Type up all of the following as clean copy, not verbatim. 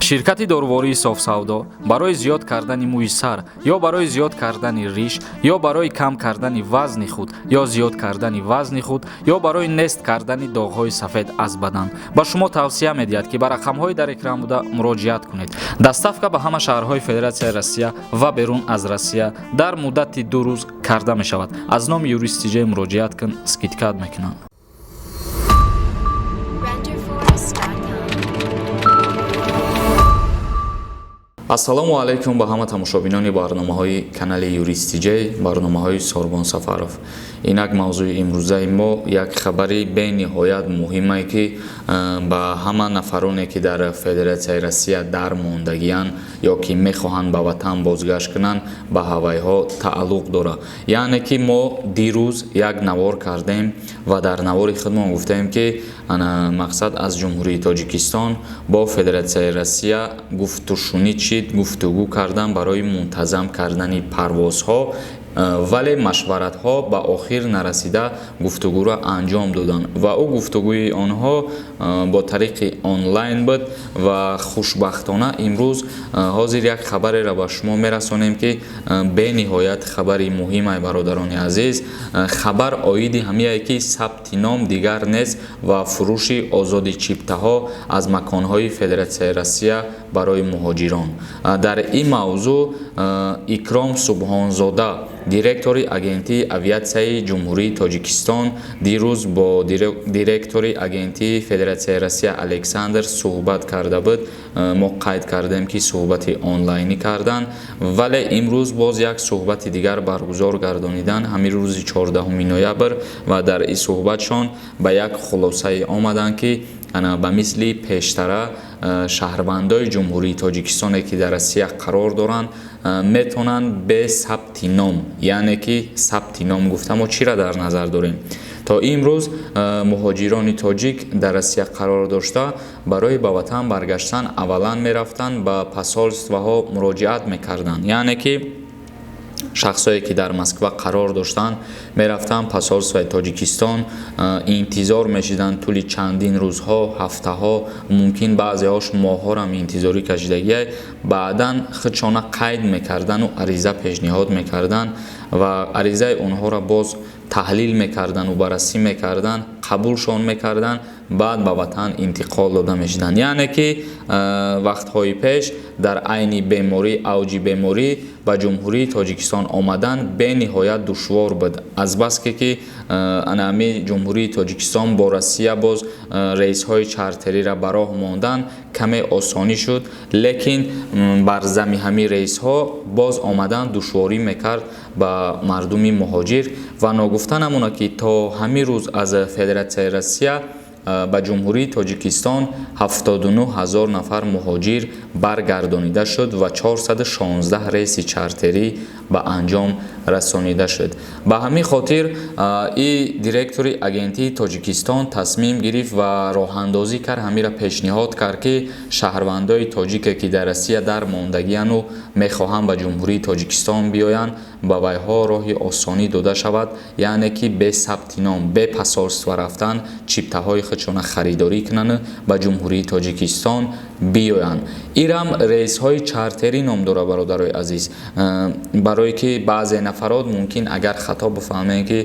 ширкати дорувории софсавдо барои зиёд кардани мӯи сар ё барои зиёд кардани риш ё барои кам кардани вазни худ ё зиёд кардани вазни худ ё барои нест кардани доғҳои сафед аз бадан ба шумо тавсия медиҳад ки ба рақамҳои дар экран буда муроҷиат кунед. доставка ба ҳама шаҳрҳои федератсияи россия ва берун аз россия дар муддати 2 рӯз карда мешавад. аз номи юристи ҷей муроҷиат кун, скидкат мекунанд. ассалому алайкум ба ҳама тамошобинони барномаҳои канали юристи ҷей, барномаҳои Сорбон Сафаров. Инак мавзӯи имрӯзаи мо як хабари бениҳоят муҳиме ки ба ҳама нафароне ки дар Федератсияи Россия дар мондагиянд ё ки мехоҳанд ба ватан бозгашт кунанд ба ҳавайҳо тааллуқ дорад. Яъне ки мо дирӯз як навор кардем ва дар навори худмон гуфтем ки мақсад аз ҷумҳурии Тоҷикистон бо Федератсияи Россия гуфтушунӣ чид гуфтугӯ кардан барои мунтазам кардани парвозҳо, вале машваратҳо ба охир нарасида гуфтугӯро анҷом доданд ва ӯ гуфтугӯи онҳо бо тариқи онлайн буд ва хушбахтона имрӯз ҳозир як хабареро ба шумо мерасонем ки бениҳоят хабари муҳим ай бародарони азиз. Хабар оиди ҳамие ки сабти ном дигар нест ва фурӯши озоди чиптаҳо аз маконҳои Федератсияи Россия барои муҳоҷирон. Дар ин мавзӯъ Икром Субҳонзода, директори агентии авиатсияи ҷумҳурии Тоҷикистон, дирӯз бо директори агентии Федератсияи Россия Александр суҳбат карда буд. Мо қайд кардем ки суҳбати онлайнӣ кардан, вале имрӯз боз як суҳбати дигар баргузор гардонидан ҳамин рӯзи 14 ноябр ва дар ин суҳбатшон ба як хулосае омаданд ки ба мисли пештара шаҳрвандои ҷумҳурии Тоҷикистоне ки дар Россия қарор доранд метавонанд бе сабти ном, яъне ки сабти ном гуфта мо чиро дар назар дорем. То имрӯз муҳоҷирони тоҷик дар Россия қарор дошта барои ба ватан баргаштан аввалан мерафтанд ба посолстваҳо муроҷиат мекарданд, яъне ки шахсое ки дар Москва қарор доштанд мерафтанд посолствои Тоҷикистон, интизор мешиданд тӯли чандин рӯзҳо, ҳафтаҳо, мумкин баъзеҳош моҳҳоро интизорӣ кашидагия, баъдан худшона қайд мекардану ариза пешниҳод мекарданд ва аризаи онҳоро боз таҳлил мекарданд ва баррасӣ мекарданд, қабулшон мекарданд, баъд ба ватан интиқол дода мешиданд. яъне ки вақтҳои пеш дар айни беморӣ, авҷи беморӣ ба ҷумҳурии Тоҷикистон омадан бениҳоят душвор буд. Азбаски ки анами ҷумҳурии Тоҷикистон бо Россия боз рейсҳои чартериро ба роҳ мондан каме осонӣ шуд, лекин бар зами ҳамин рейсҳо боз омадан душворӣ мекард ба мардуми муҳоҷир ва ногуфта намона ки то ҳамин рӯз аз Федератсияи Россия ба ҷумҳурии Тоҷикистон 79 000 нафар муҳоҷир баргардонида шуд ва 416 рейси чартерӣ ба анҷом расонида шуд. Ба ҳамин хотир и директори агентии Тоҷикистон тасмим гирифт ва роҳандозӣ кард, ҳамира пешниҳод кард ки шаҳрвандои тоҷике ки дар Россия дар мондагияну мехоҳанд ба ҷумҳурии Тоҷикистон биёянд, ба вайҳо роҳи осонӣ дода шавад, яъне ки бе сабти ном, бе посолства рафтан чиптаҳои худшона харидорӣ кунанд ба ҷумҳурии Тоҷикистон биёянд. Ирам рейсҳои чартерӣ ном дорад бародарои азиз, барое ки баъзе нафарот мумкин агар хато бифаҳмем ки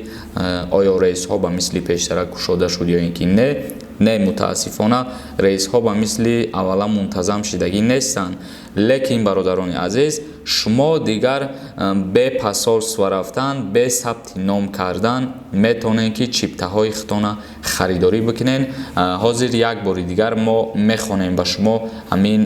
оё рейсҳо ба мисли пештара кушода шуд ё ин ки не, мутаассифона рейсҳо ба мисли аввала мунтазам шидагӣ нестанд, лекин бародарони азиз шумо дигар бе посолства рафтан, бе сабти ном кардан метавонед ки чиптаҳои худтона харидорӣ бикунед. ҳозир як бори дигар мо мехонем ба шумо ҳамин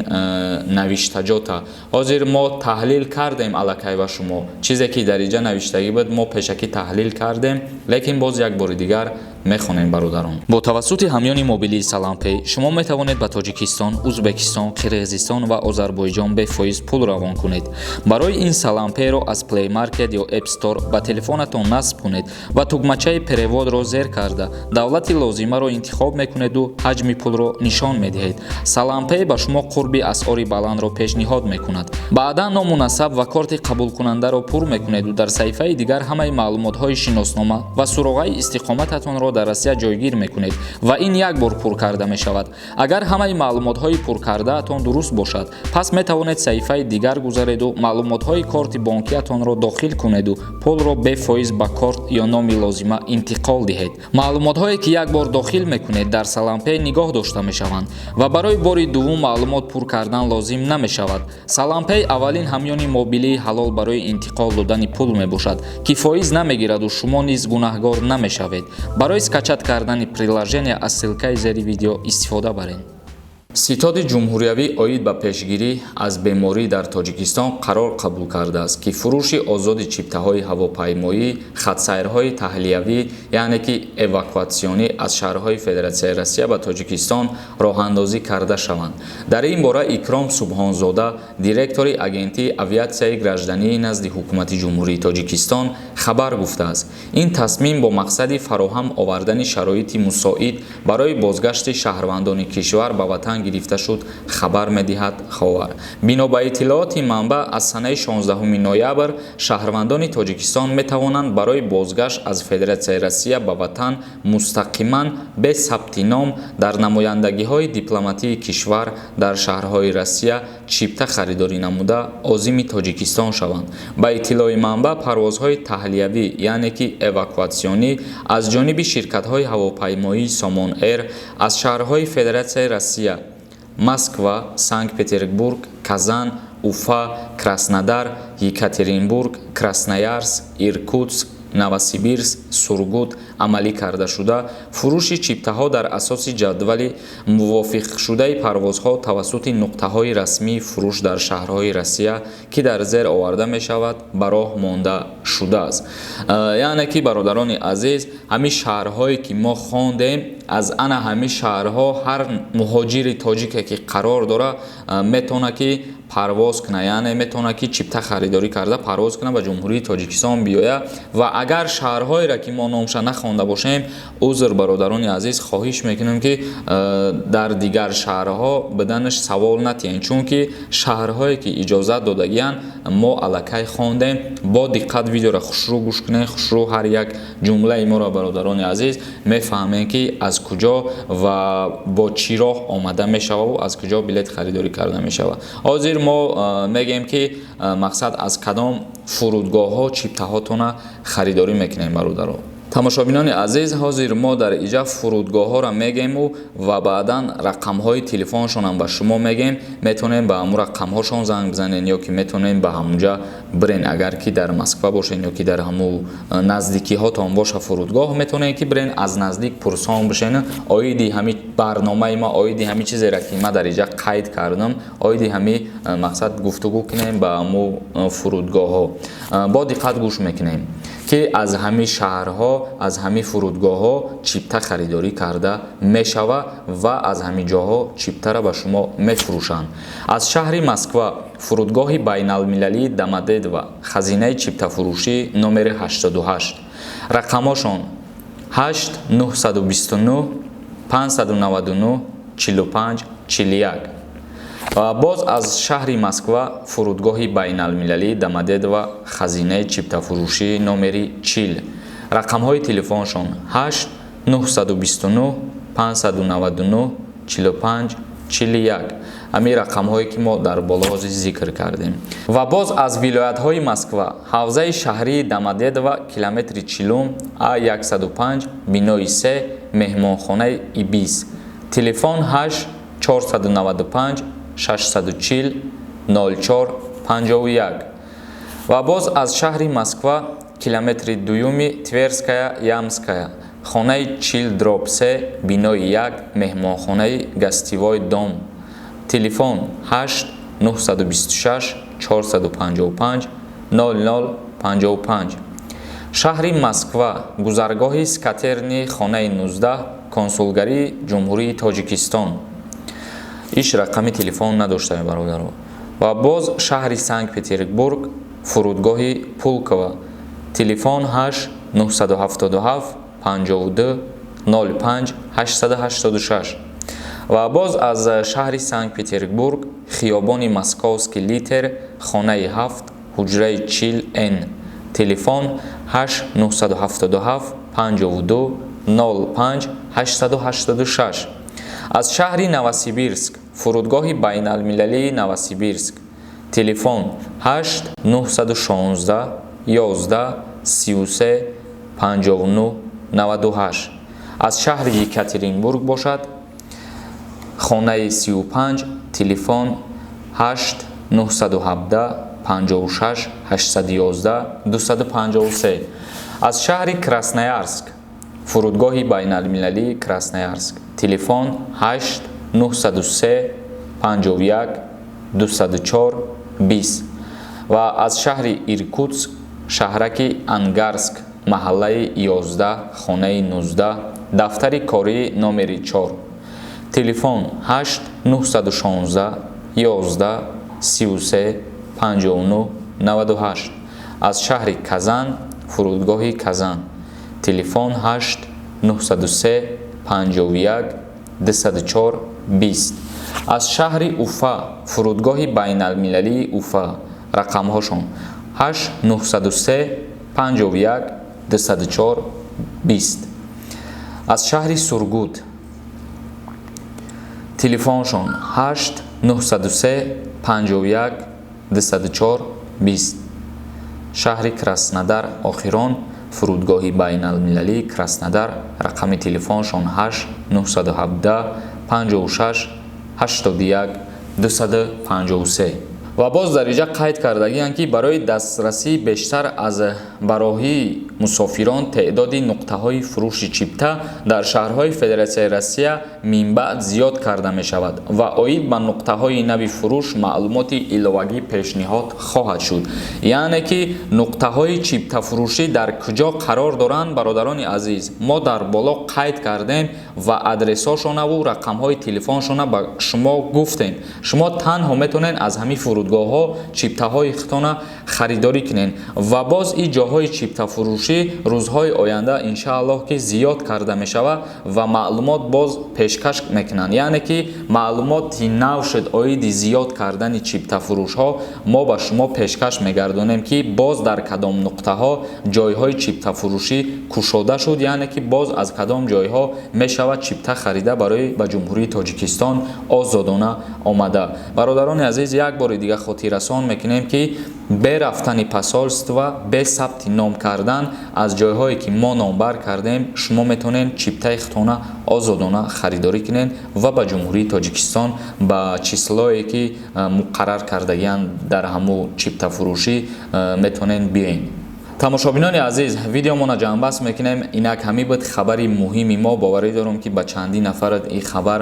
навиштаҷота. ҳозир мо таҳлил кардем аллакай ба шумо чизе ки дар инҷа навиштагӣ буд, мо пешакӣ таҳлил кардем, лекин боз як бори дигар мехонем бародарон. Бо тавассути ҳамёни мобилии Салампей шумо метавонед ба Тоҷикистон, Узбекистон, Қирғизистон ва Озарбойҷон ҷон бефоиз пул равон кунед. Барои ин салампейро аз Play Market ё App Store ба телефонатон насб кунед ва тугмачаи переводро зер карда давлати лозимаро интихоб мекунеду ҳаҷми пулро нишон медиҳед. Салампей ба шумо қурби асъори баландро пешниҳод мекунад. Баъдан ному насаб ва корти қабулкунандаро пур мекунеду дар саҳифаи дигар ҳамаи маълумотҳои шиноснома ва суроғаи истиқомататонро дар Россия ҷойгир мекунед ва ин як бор пур карда мешавад. Агар ҳамаи маълумотҳои пуркардаатон дуруст бошад, пас метавонед саҳифаи дигар гузареду маълумотҳои корти бонкиатонро дохил кунеду пулро бефоиз ба корт ё номи лозима интиқол диҳед. Маълумотҳое ки як бор дохил мекунед дар Салампей нигоҳ дошта мешаванд ва барои бори дуввум маълумот пур кардан лозим намешавад. Салампей аввалин ҳамёни мобилии ҳалол барои интиқол додани пул мебошад ки фоиз намегираду шумо низ гунаҳгор намешавед. Барои скачат кардани приложения аз ссилкаи зери видео истифода баред. Ситоди ҷумҳуриявӣ оид ба пешгирӣ аз беморӣ дар Тоҷикистон қарор қабул кардааст ки фурӯши озоди чиптаҳои ҳавопаймоӣ, хатсайрҳои таҳлиявӣ, яъне ки эвакуатсионӣ аз шаҳрҳои Федератсияи Россия ба Тоҷикистон роҳандозӣ карда шаванд. Дар ин бора Икром Субҳонзода, директори агентии авиатсияи гражданӣ назди ҳукумати ҷумҳурии Тоҷикистон хабар гуфтааст. Ин тасмим бо мақсади фароҳам овардани шароити мусоид барои бозгашти шаҳрвандони кишвар ба ватан гирифта шуд, хабар медиҳад Ховар. Бино ба иттилооти манбаъ, аз санаи 16 ноябр шаҳрвандони Тоҷикистон метавонанд барои бозгашт аз Федератсияи Россия ба ватан мустақиман бе сабти ном дар намояндагиҳои дипломатии кишвар дар шаҳрҳои Россия чипта харидорӣ намуда озими Тоҷикистон шаванд. Ба иттилои манбаъ, парвозҳои таҳлиявӣ, яъне ки эвакуатсионӣ аз ҷониби ширкатҳои ҳавопаймоии Somon Air аз шаҳрҳои Федератсияи Россия Москва, Санкт-Петербург, Казан, Уфа, Краснодар, Екатеринбург, Красноярск, Иркутск, Новосибирск, Сургут амалӣ карда шуда, фурӯши чиптаҳо дар асоси ҷадвали мувофиқшудаи парвозҳо тавассути нуқтаҳои расмии фурӯш дар шаҳрҳои Россия ки дар зер оварда мешавад, ба роҳ монда шудааст. Яъне ки бародарони азиз, ҳамин шаҳрҳое ки мо хондем, аз ана ҳамин шаҳрҳо ҳар муҳоҷири тоҷике ки қарор дора метавона ки парвоз куна, яъне метавона ки чипта харидорӣ карда парвоз куна ба ҷумҳурии Тоҷикистон биёя ва агар шаҳрҳоеро ки мо номша нахонда бошем, узр бародарони азиз, хоҳиш мекунем ки дар дигар шаҳрҳо биданаш савол натиҳем, чунки шаҳрҳое ки иҷозат додагиянд мо аллакай хондем. Бо диққат видеоро хушрӯ гӯш кунем, хушрӯ ҳар як ҷумлаи моро бародарони азиз мефаҳмем ки аз куҷо ва бо чӣ роҳ омада мешавад ва аз куҷо билет харидорӣ карда мешавад. ҳозир мо мегем ки мақсад аз кадом фурудгоҳҳо чиптаҳотона харидорӣ мекунем бародаро. тамошобинони азиз, ҳозир мо дар иҷа фурудгоҳҳоро мегему ва баъдан рақамҳои телефоншонам ба шумо мегем. Метавонем ба ҳамун рақамҳошон занг бизанем ё ки метавонем ба ҳамунҷа бирен. Агар ки дар Москва бошен ё ки дар ҳамун наздикиҳотон боша фурудгоҳ, метавонем ки бирен аз наздик пурсон бишен оиди ҳамин барномаи ма, оиди ҳамин чизеро ки ма дар иҷа қайд кардам, оиди ҳамин мақсад гуфтугӯ кунем ба ҳамун фурудгоҳҳо. Бо диққат гӯш мекунем ки аз ҳамин шаҳрҳо, аз ҳамин фурудгоҳҳо чипта харидорӣ карда мешава ва аз ҳамин ҷоҳо чиптаро ба шумо мефурӯшанд. Аз шаҳри Москва фурудгоҳи байналмилалии Домодедово, хазинаи чиптафурӯшӣ номери 88, рақамошон 8 929 599 45 41. боз аз шаҳри Москва фурудгоҳи байналмилалии Домодедово, хазинаи чиптафурӯшӣ номери 40, рақамҳои телефоншон 8 929 599 45 41. ҳамин рақамҳое ки мо дар боло зикр кардем. Ва боз аз вилоятҳои Москва, ҳавзаи шаҳрии Домодедово, километри 40, А105, бинои 3, меҳмонхонаи Ибис, телефон 8 495 640 04 51. ва боз аз шаҳри Москва, километри 2, Тверская Ямская, хонаи 40/3, бинои 1, меҳмонхонаи гостивой дом, телефон 8 926 455 0055. шаҳри Москва, гузаргоҳи скатерни хонаи 19, консулгарии ҷумҳурии Тоҷикистон. иш рақами телефон надоштаем бародаро. ва боз шаҳри Санкт Петербург, фурудгоҳи Пулково, телефон 8 977 52 05 886. ва боз аз шаҳри Санкт Петербург, хиёбони Московский литер, хонаи 7, ҳуҷраи 40Н, телефон 8 977 52 05 886. аз шаҳри Новосибирск, фурудгоҳи байналмилалии Новосибирск, телефон 8 916 11 33 59 98. аз шаҳри Екатеринбург бошад, хонаи 35, телефон 8 917 56 811 253. аз шаҳри Красноярск, фурудгоҳи байналмилалии Красноярск, телефон 8 903 51 204 20. ва аз шаҳри Иркутск, шаҳраки Ангарск, маҳаллаи 11, хонаи 19, дафтари кории номери 4, телефон 8 916 11 33 59 98. аз шаҳри Казан, фурудгоҳи Казан, телефон 8 903 51 204 20. аз шаҳри Уфа, фурудгоҳи байналмилалии Уфа, рақамҳошон 8 903 51 204 20. аз шаҳри Сургут, телефоншон 8 903 51 204 20. шаҳри Краснодар охирон, фурудгоҳи байналмилалии Краснодар, рақами телефоншон 8 917 56 81 253. ва боз дар инҷа қайд кардагиянд ки барои дастрасӣ бештар аз бароҳии мусофирон теъдоди нуқтаҳои фурӯши чипта дар шаҳрҳои Федератсияи Россия минбаъд зиёд карда мешавад ва оид ба нуқтаҳои нави фурӯш маълумоти иловагӣ пешниҳод хоҳад шуд. яъне ки нуқтаҳои чиптафурӯшӣ дар куҷо қарор доранд? Бародарони азиз, мо дар боло қайд кардем ва адресҳошонаву рақамҳои телефоншона ба шумо гуфтем. шумо танҳо метавонед аз ҳамин фурудгоҳҳо чиптаҳои худтона харидорӣ кунед ва боз ин ҷоҳои чиптафурӯшӣ рӯзҳои оянда иншааллоҳ ки зиёд карда мешавад ва маълумот боз пешкаш мекунанд. яъне ки маълумоти нав шуд оиди зиёд кардани чиптафурӯшҳо, мо ба шумо пешкаш мегардонем ки боз дар кадом нуқтаҳо ҷойҳои чиптафурӯшӣ кушода шуд, яъне ки боз аз кадом ҷойҳо мешавад чипта харида барои ба ҷумҳурии Тоҷикистон озодона омада. бародарони азиз, як бори дига хотиррасон мекунем ки бе рафтани посольства, бе сабти ном кардан аз ҷойҳое ки мо номбар кардем, шумо метавонед чиптаи худтона озодона харидорӣ кунед ва ба ҷумҳурии Тоҷикистон ба числое ки муқаррар кардагиянд дар ҳамун чиптафурӯшӣ метавонед биёед. тамошобинони азиз, видеомона ҷамъбаст мекунем. инак ҳамин буд хабари муҳими мо. боварӣ дорам ки ба чандин нафарат ин хабар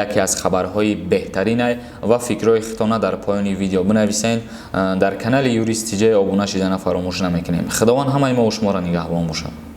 яке аз хабарҳои беҳтаринай ва фикрҳои худтона дар поёни видео бинависед. дар канали Юрист TJ обуна шидана фаромӯш намекунем. худованд ҳамаи мо шуморо нигаҳбон бошад.